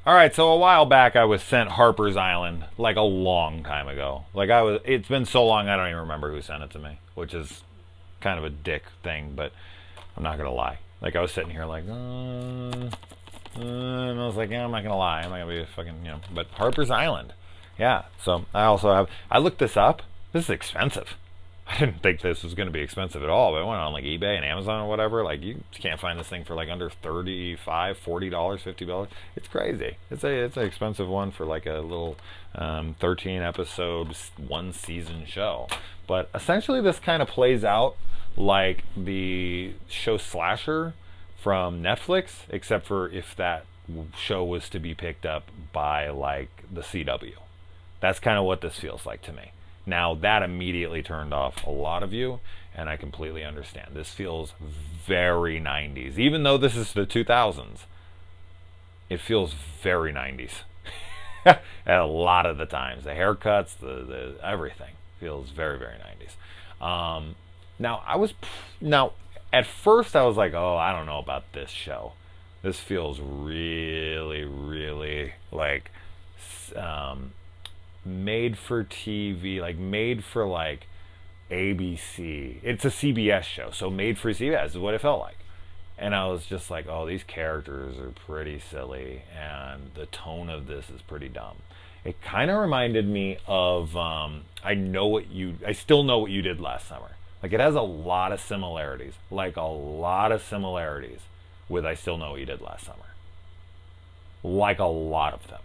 All right, so a while back I was sent Harper's Island, like a long time ago. It's been so long I don't even remember who sent it to me, which is kind of a dick thing, but I'm not gonna lie. Like I was sitting here like, and I was like, yeah, I'm not gonna lie, I'm not gonna be a fucking, But Harper's Island, yeah. So I looked this up. This is expensive. I didn't think this was going to be expensive at all, but I went on like eBay and Amazon or whatever. Like you can't find this thing for like under $35, $40, $50. It's crazy. It's an expensive one for like a little 13 episodes, one season show. But essentially, this kind of plays out like the show Slasher from Netflix, except for if that show was to be picked up by like the CW. That's kind of what this feels like to me. Now, that immediately turned off a lot of you, and I completely understand. This feels very 90s. Even though this is the 2000s, it feels very 90s. At a lot of the times. The haircuts, the everything feels very, very 90s. Now, at first I was like, oh, I don't know about this show. This feels really, really like... made for TV, like made for like ABC. It's a CBS show, so made for CBS is what it felt like. And I was just like, oh, these characters are pretty silly, and the tone of this is pretty dumb. It kind of reminded me of I still know what you did last summer. Like it has a lot of similarities, with I still know what you did last summer. Like a lot of them.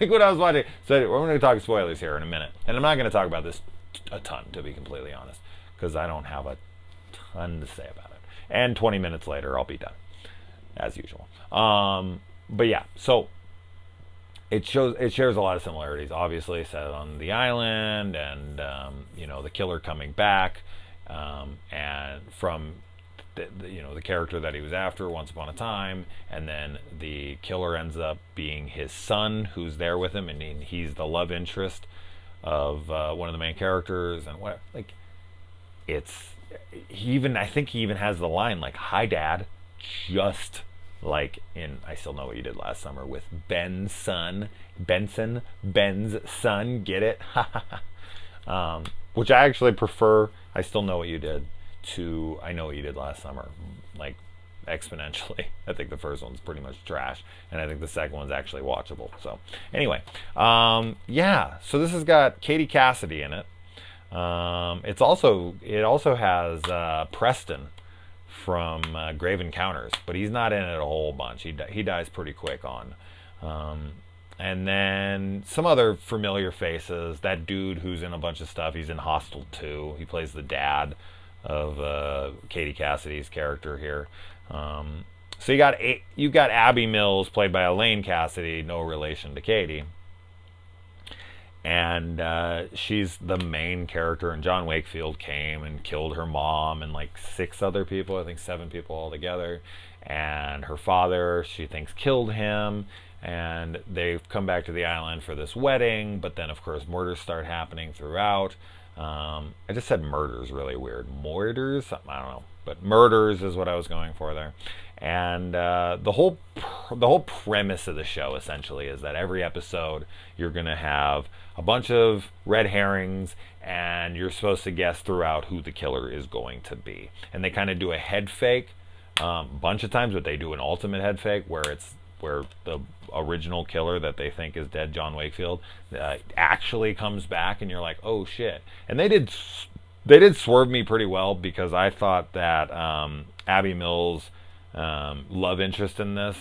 Like what I was watching. So we're going to talk spoilers here in a minute, and I'm not going to talk about this a ton, to be completely honest, because I don't have a ton to say about it. And 20 minutes later, I'll be done, as usual. But yeah, so it shares a lot of similarities. Obviously, set on the island, and the killer coming back, and from the character that he was after once upon a time, and then the killer ends up being his son who's there with him, and he's the love interest of one of the main characters, and what I think he even has the line like, hi dad, just like in I Still Know What You Did Last Summer with Ben's son, get it? Which I actually prefer I Still Know What You Did to I Know What You Did Last Summer, like exponentially. I think the first one's pretty much trash, and I think the second one's actually watchable. So anyway, yeah, so this has got Katie Cassidy in it. It also has Preston from Grave Encounters, but he's not in it a whole bunch. He dies pretty quick on. And then some other familiar faces. That dude who's in a bunch of stuff. He's in Hostel 2. He plays the dad of Katie Cassidy's character here. So you got Abby Mills, played by Elaine Cassidy, no relation to Katie, and she's the main character. And John Wakefield came and killed her mom and like 6 other people, I think 7 people altogether, and her father, she thinks, killed him. And they've come back to the island for this wedding, but then of course murders start happening throughout. I just said murders, really weird. Murders? I don't know, but murders is what I was going for there. And the whole premise of the show essentially is that every episode you're going to have a bunch of red herrings, and you're supposed to guess throughout who the killer is going to be. And they kind of do a head fake a bunch of times, but they do an ultimate head fake where the original killer that they think is dead, John Wakefield, actually comes back, and you're like, oh shit. And they did swerve me pretty well, because I thought that Abby Mills' love interest in this,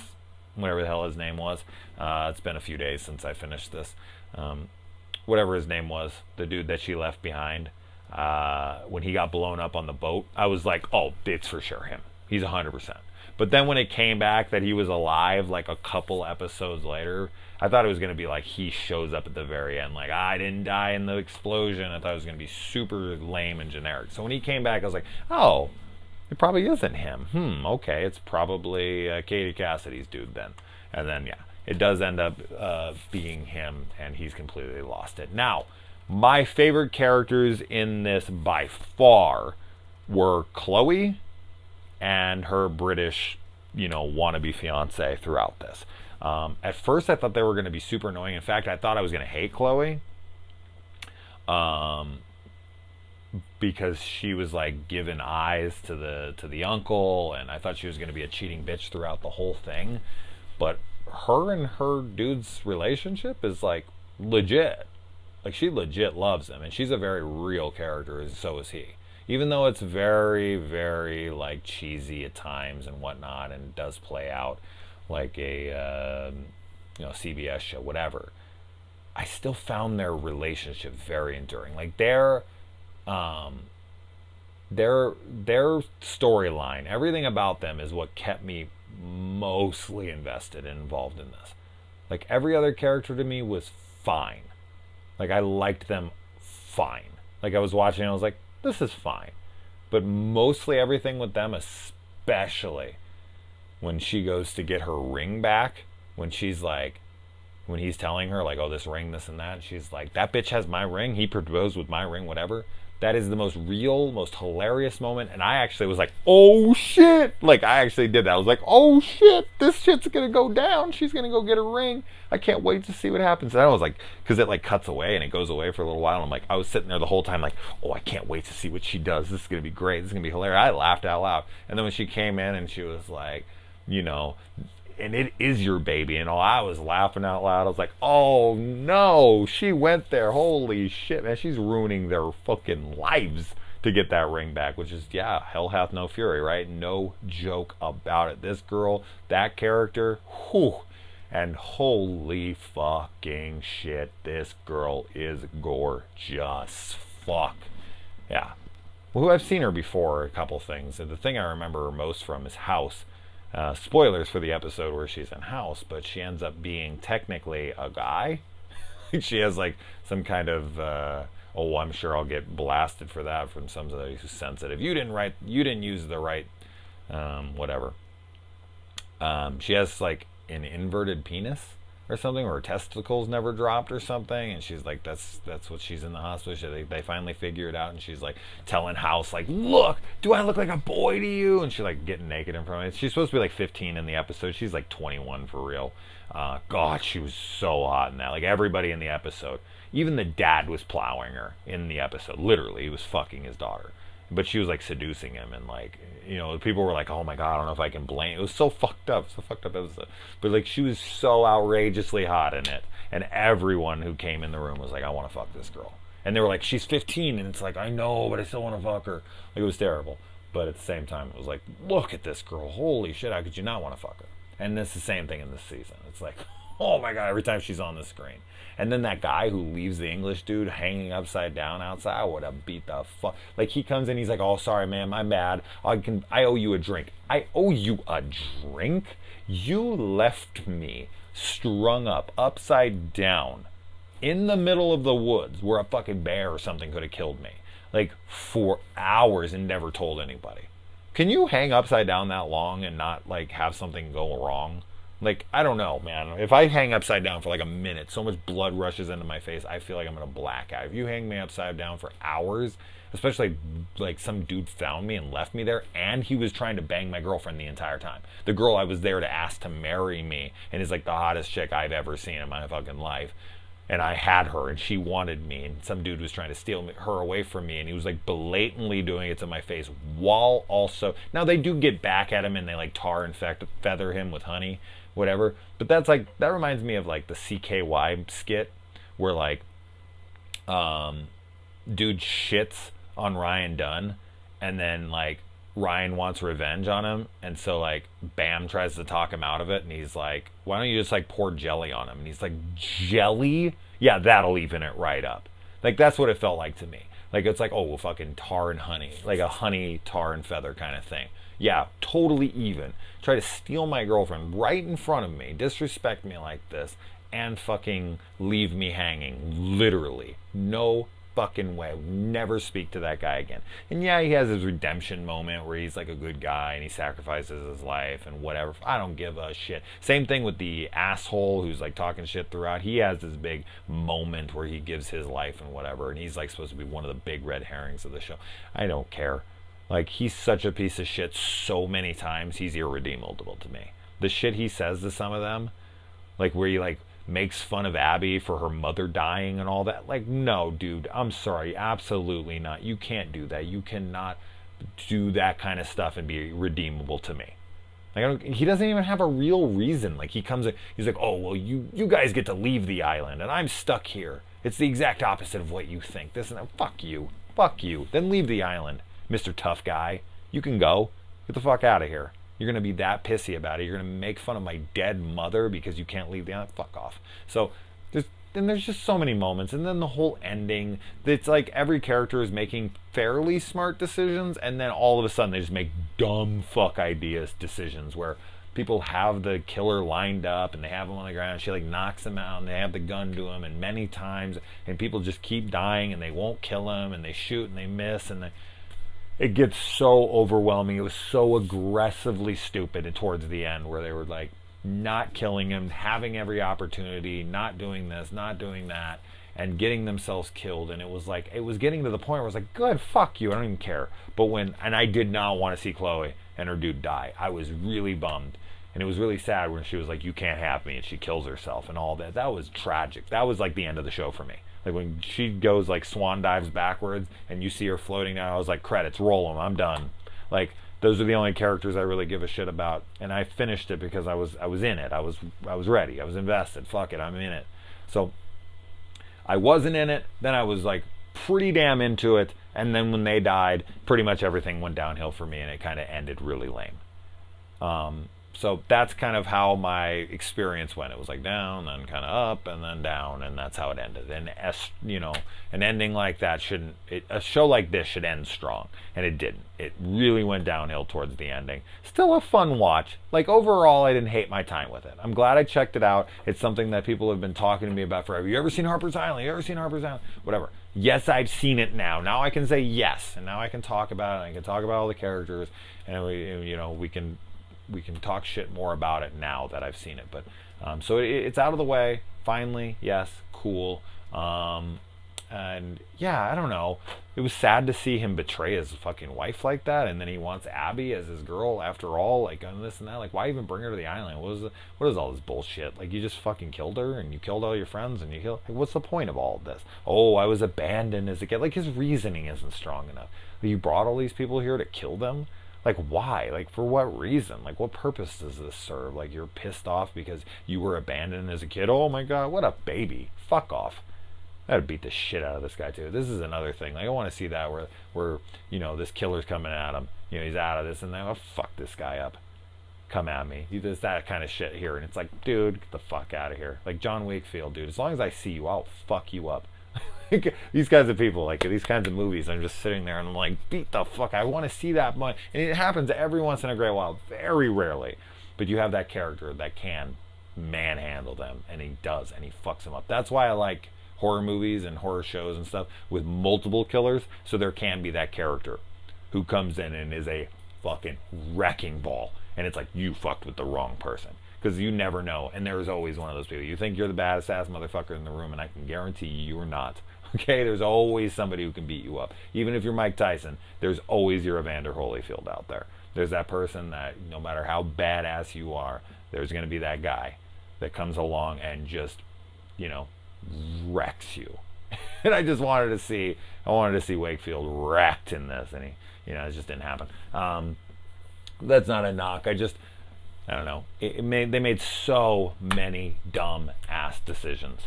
whatever the hell his name was, it's been a few days since I finished this, whatever his name was, the dude that she left behind, when he got blown up on the boat, I was like, oh, it's for sure him. He's 100%. But then when it came back that he was alive like a couple episodes later, I thought it was going to be like he shows up at the very end like, I didn't die in the explosion. I thought it was going to be super lame and generic. So when he came back, I was like, oh, it probably isn't him. Okay, it's probably Katie Cassidy's dude then. And then, yeah, it does end up being him, and he's completely lost it. Now, my favorite characters in this by far were Chloe and her British, wannabe fiance throughout this. At first, I thought they were going to be super annoying. In fact, I thought I was going to hate Chloe. Um, because she was like giving eyes to the uncle, and I thought she was going to be a cheating bitch throughout the whole thing. But her and her dude's relationship is like legit. Like, she legit loves him, and she's a very real character, and so is he. Even though it's very, very like cheesy at times and whatnot, and does play out like a CBS show, whatever. I still found their relationship very enduring. Like, um, their storyline, everything about them is what kept me mostly invested and involved in this. Like, every other character to me was fine. Like, I liked them fine. Like, I was watching and I was like, this is fine. But mostly everything with them, especially when she goes to get her ring back, when she's like, when he's telling her, like, oh, this ring, this and that, and she's like, that bitch has my ring, he proposed with my ring, whatever. That is the most real, most hilarious moment, and I actually was like, oh shit! Like, I actually did that. I was like, oh shit, this shit's gonna go down, she's gonna go get a ring. I can't wait to see what happens. And I was like, because it like cuts away and it goes away for a little while, and I'm like, I was sitting there the whole time like, oh, I can't wait to see what she does. This is gonna be great. This is gonna be hilarious. I laughed out loud. And then when she came in and she was like, and it is your baby and all, I was laughing out loud. I was like, oh no, she went there. Holy shit, man, she's ruining their fucking lives to get that ring back, which is, yeah, hell hath no fury, right? No joke about it. This girl, that character, whew, and holy fucking shit, this girl is gorgeous. Fuck. Yeah. Well, I've seen her before, a couple things, and the thing I remember her most from is House. Spoilers for the episode where she's in House, but she ends up being technically a guy. She has like some kind of I'm sure I'll get blasted for that from somebody who's sensitive. You didn't use the right whatever. She has like an inverted penis or something, or her testicles never dropped or something, and she's like, that's what she's in the hospital. They finally figure it out, and she's like telling House, like, look, do I look like a boy to you? And she's like getting naked in front of me. She's supposed to be like 15 in the episode. She's like 21 for real. God, she was so hot in that. Like, everybody in the episode, even the dad was plowing her in the episode. Literally, he was fucking his daughter. But she was like seducing him, and like, people were like, oh my god, I don't know if I can blame. It was so fucked up episode. But like, she was so outrageously hot in it, and everyone who came in the room was like, I want to fuck this girl. And they were like, she's 15, and it's like, I know, but I still want to fuck her. Like, it was terrible. But at the same time, it was like, look at this girl, holy shit, how could you not want to fuck her? And it's the same thing in this season. It's like, oh my god, every time she's on the screen. And then that guy who leaves the English dude hanging upside down outside, I would have beat the fuck. Like, he comes in, he's like, oh, sorry, man, my bad. I owe you a drink. I owe you a drink? You left me strung up, upside down, in the middle of the woods where a fucking bear or something could have killed me. Like, for hours and never told anybody. Can you hang upside down that long and not, like, have something go wrong? Like, I don't know, man. If I hang upside down for like a minute, so much blood rushes into my face, I feel like I'm gonna black out. If you hang me upside down for hours, especially like some dude found me and left me there, and he was trying to bang my girlfriend the entire time. The girl I was there to ask to marry me, and is like the hottest chick I've ever seen in my fucking life. And I had her, and she wanted me, and some dude was trying to steal her away from me, and he was like blatantly doing it to my face, while also, now they do get back at him and they like tar and feather him with honey, whatever, but that's like, that reminds me of like the CKY skit where like dude shits on Ryan Dunn, and then like Ryan wants revenge on him, and so like Bam tries to talk him out of it, and he's like, why don't you just like pour jelly on him? And he's like, jelly? Yeah, that'll even it right up. Like, that's what it felt like to me. Like, it's like, oh, well, fucking tar and honey, like a honey tar and feather kind of thing. Yeah, totally even. Try to steal my girlfriend right in front of me, disrespect me like this, and fucking leave me hanging. Literally. No fucking way. Never speak to that guy again. And yeah, he has his redemption moment where he's like a good guy and he sacrifices his life and whatever. I don't give a shit. Same thing with the asshole who's like talking shit throughout. He has this big moment where he gives his life and whatever, and he's like supposed to be one of the big red herrings of the show. I don't care. Like, he's such a piece of shit so many times, he's irredeemable to me. The shit he says to some of them, like where he like makes fun of Abby for her mother dying and all that. Like, no, dude, I'm sorry, absolutely not. You can't do that. You cannot do that kind of stuff and be redeemable to me. Like, he doesn't even have a real reason. Like, he comes in, he's like, oh, well, you guys get to leave the island, and I'm stuck here. It's the exact opposite of what you think. This and that. Fuck you. Fuck you. Then leave the island, Mr. Tough Guy. You can go. Get the fuck out of here. You're going to be that pissy about it. You're going to make fun of my dead mother because you can't leave the island. Fuck off. So, there's just so many moments. And then the whole ending, it's like every character is making fairly smart decisions, and then all of a sudden they just make dumb fuck ideas decisions where people have the killer lined up and they have him on the ground and she like knocks him out and they have the gun to him, and many times, and people just keep dying and they won't kill him and they shoot and they miss, and it gets so overwhelming. It was so aggressively stupid towards the end where they were like not killing him, having every opportunity, not doing this, not doing that, and getting themselves killed. And it was like, it was getting to the point where I was like, good, fuck you, I don't even care. But and I did not want to see Chloe and her dude die. I was really bummed. And it was really sad when she was like, you can't have me, and she kills herself and all that. That was tragic. That was like the end of the show for me. Like when she goes like swan dives backwards and you see her floating down, I was like, credits, roll them, I'm done. Like, those are the only characters I really give a shit about. And I finished it because I was in it. I was ready. I was invested. Fuck it, I'm in it. So I wasn't in it, then I was like pretty damn into it, and then when they died, pretty much everything went downhill for me and it kind of ended really lame. So that's kind of how my experience went. It was like down, then kind of up, and then down, and that's how it ended. And an ending like that a show like this should end strong, and it didn't. It really went downhill towards the ending. Still a fun watch. Like, overall, I didn't hate my time with it. I'm glad I checked it out. It's something that people have been talking to me about forever. You ever seen Harper's Island? You ever seen Harper's Island? Whatever. Yes, I've seen it now. Now I can say yes, and now I can talk about it. I can talk about all the characters, and we can talk shit more about it now that I've seen it. But so it's out of the way finally. Yes, cool. And yeah, I don't know, it was sad to see him betray his fucking wife like that, and then he wants Abby as his girl after all, like, and this and that. Like, why even bring her to the island? What is all this bullshit? Like, you just fucking killed her and you killed all your friends and like, what's the point of all of this? Oh, I was abandoned as a kid. Like, his reasoning isn't strong enough. Like, you brought all these people here to kill them. Like, why? Like, for what reason? Like, what purpose does this serve? Like, you're pissed off because you were abandoned as a kid? Oh my god, what a baby. Fuck off. I'd beat the shit out of this guy too. This is another thing. Like, I want to see that where this killer's coming at him. He's out of this and then, oh, fuck this guy up. Come at me. There's that kind of shit here. And it's like, dude, get the fuck out of here. Like John Wakefield, dude. As long as I see you, I'll fuck you up. These kinds of people, like these kinds of movies, I'm just sitting there and I'm like, beat the fuck. I want to see that much. And it happens every once in a great while, very rarely. But you have that character that can manhandle them, and he does, and he fucks them up. That's why I like horror movies and horror shows and stuff with multiple killers, so there can be that character who comes in and is a fucking wrecking ball, and it's like, you fucked with the wrong person, because you never know. And there's always one of those people. You think you're the baddest ass motherfucker in the room, and I can guarantee you're not. Okay, there's always somebody who can beat you up. Even if you're Mike Tyson, there's always your Evander Holyfield out there. There's that person that no matter how badass you are, there's going to be that guy that comes along and just, wrecks you. And I wanted to see Wakefield wrecked in this, and it just didn't happen. That's not a knock. I don't know. They made so many dumb ass decisions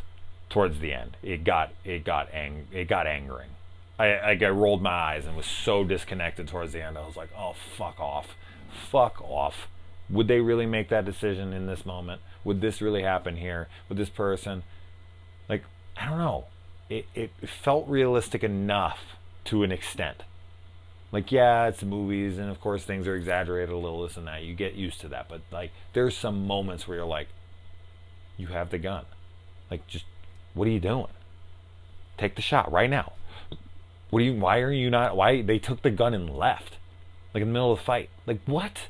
towards the end. It got angering. I rolled my eyes and was so disconnected towards the end. I was like, oh, fuck off. Would they really make that decision in this moment? Would this really happen here with this person? Like, I don't know. It felt realistic enough to an extent. Like, yeah, it's movies, and of course things are exaggerated a little, this and that. You get used to that. But, like, there's some moments where you're like, you have the gun. Like, just, what are you doing? Take the shot right now. Why they took the gun and left? Like, in the middle of the fight. Like, what?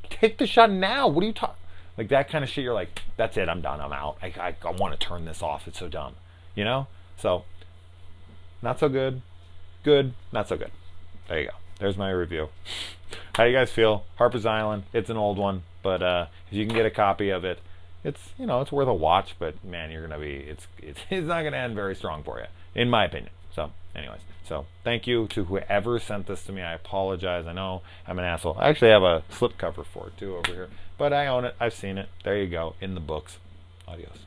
Take the shot now. What are you talking? Like, that kind of shit, you're like, that's it, I'm done, I'm out. I want to turn this off, it's so dumb. So, not so good. Good, not so good. There you go. There's my review. How do you guys feel? Harper's Island, it's an old one, but if you can get a copy of it, it's it's worth a watch, but man, you're gonna be it's not gonna end very strong for you, in my opinion. So, anyways, so thank you to whoever sent this to me. I apologize. I know I'm an asshole. I actually have a slipcover for it too over here, but I own it. I've seen it. There you go, in the books. Adios.